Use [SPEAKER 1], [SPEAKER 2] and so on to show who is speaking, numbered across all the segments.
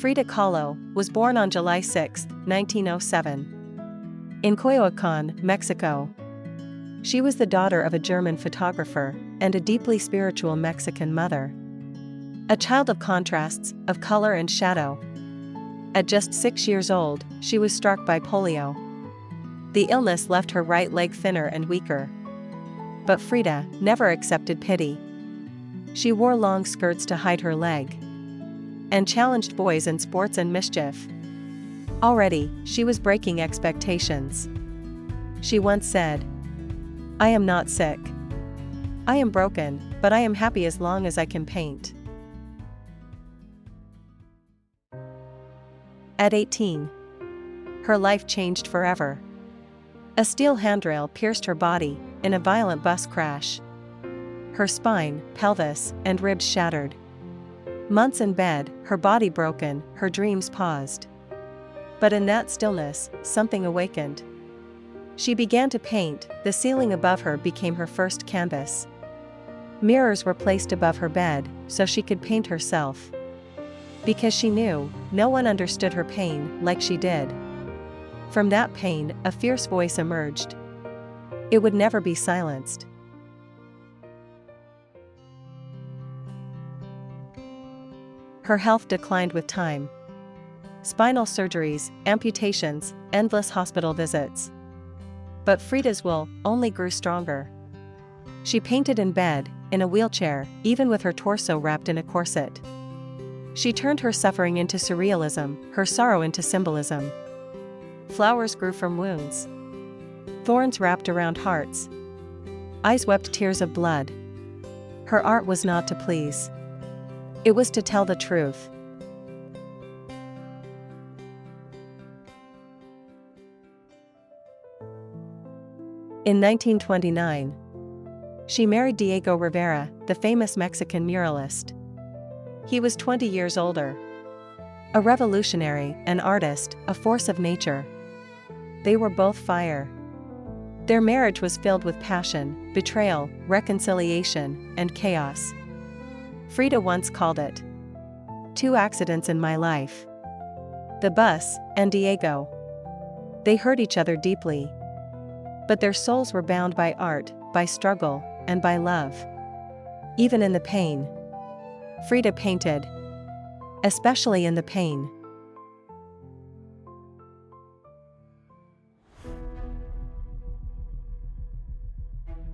[SPEAKER 1] Frida Kahlo was born on July 6, 1907, in Coyoacán, Mexico. She was the daughter of a German photographer and a deeply spiritual Mexican mother. A child of contrasts, of color and shadow. At just 6 years old, she was struck by polio. The illness left her right leg thinner and weaker. But Frida never accepted pity. She wore long skirts to hide her leg and challenged boys in sports and mischief. Already, she was breaking expectations. She once said, "I am not sick. I am broken, but I am happy as long as I can paint." At 18, her life changed forever. A steel handrail pierced her body in a violent bus crash. Her spine, pelvis, and ribs shattered. Months in bed, her body broken, her dreams paused. But in that stillness, something awakened. She began to paint. The ceiling above her became her first canvas. Mirrors were placed above her bed, so she could paint herself. Because she knew, no one understood her pain like she did. From that pain, a fierce voice emerged. It would never be silenced. Her health declined with time. Spinal surgeries, amputations, endless hospital visits. But Frida's will only grew stronger. She painted in bed, in a wheelchair, even with her torso wrapped in a corset. She turned her suffering into surrealism, her sorrow into symbolism. Flowers grew from wounds. Thorns wrapped around hearts. Eyes wept tears of blood. Her art was not to please. It was to tell the truth. In 1929, she married Diego Rivera, the famous Mexican muralist. He was 20 years older. A revolutionary, an artist, a force of nature. They were both fire. Their marriage was filled with passion, betrayal, reconciliation, and chaos. Frida once called it 2 accidents in my life. The bus and Diego. They hurt each other deeply. But their souls were bound by art, by struggle, and by love. Even in the pain, Frida painted. Especially in the pain.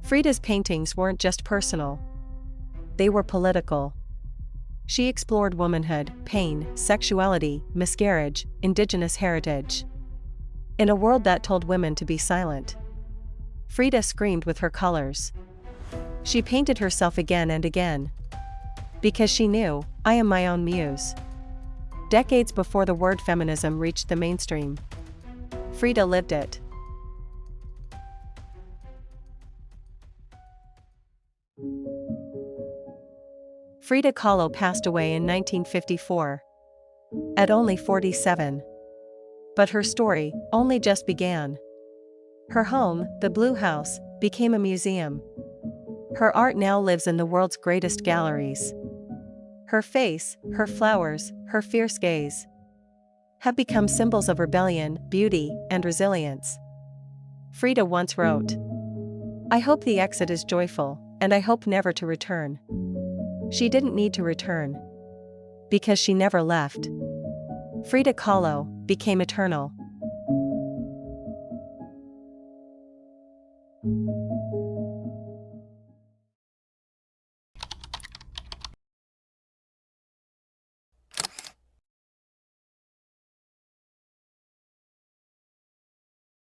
[SPEAKER 1] Frida's paintings weren't just personal. They were political. She explored womanhood, pain, sexuality, miscarriage, indigenous heritage. In a world that told women to be silent, Frida screamed with her colors. She painted herself again and again. Because she knew, I am my own muse. Decades before the word feminism reached the mainstream, Frida lived it. Frida Kahlo passed away in 1954. At only 47. But her story only just began. Her home, the Blue House, became a museum. Her art now lives in the world's greatest galleries. Her face, her flowers, her fierce gaze have become symbols of rebellion, beauty, and resilience. Frida once wrote, "I hope the exit is joyful, and I hope never to return." She didn't need to return. Because she never left. Frida Kahlo became eternal.